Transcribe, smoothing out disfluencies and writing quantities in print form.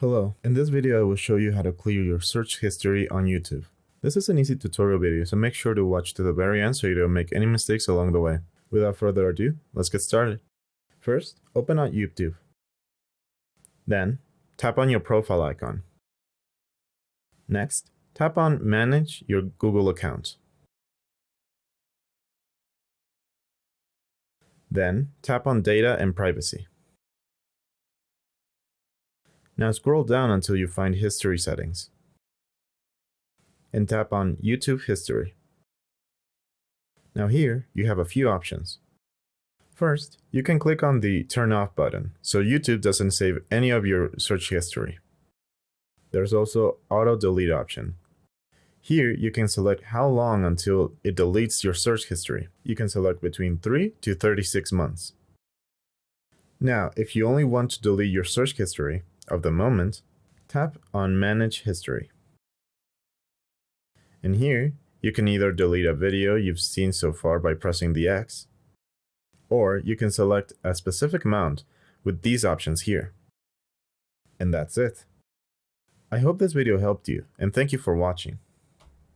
Hello, in this video I will show you how to clear your search history on YouTube. This is an easy tutorial video, so make sure to watch to the very end so you don't make any mistakes along the way. Without further ado, let's get started. First, open up YouTube. Then, tap on your profile icon. Next, tap on Manage your Google account. Then, tap on Data and Privacy. Now scroll down until you find History Settings. And tap on YouTube History. Now here, you have a few options. First, you can click on the Turn Off button, so YouTube doesn't save any of your search history. There's also Auto Delete option. Here, you can select how long until it deletes your search history. You can select between 3 to 36 months. Now, if you only want to delete your search history of the moment, tap on Manage History. And here, you can either delete a video you've seen so far by pressing the X, or you can select a specific amount with these options here. And that's it. I hope this video helped you, and thank you for watching.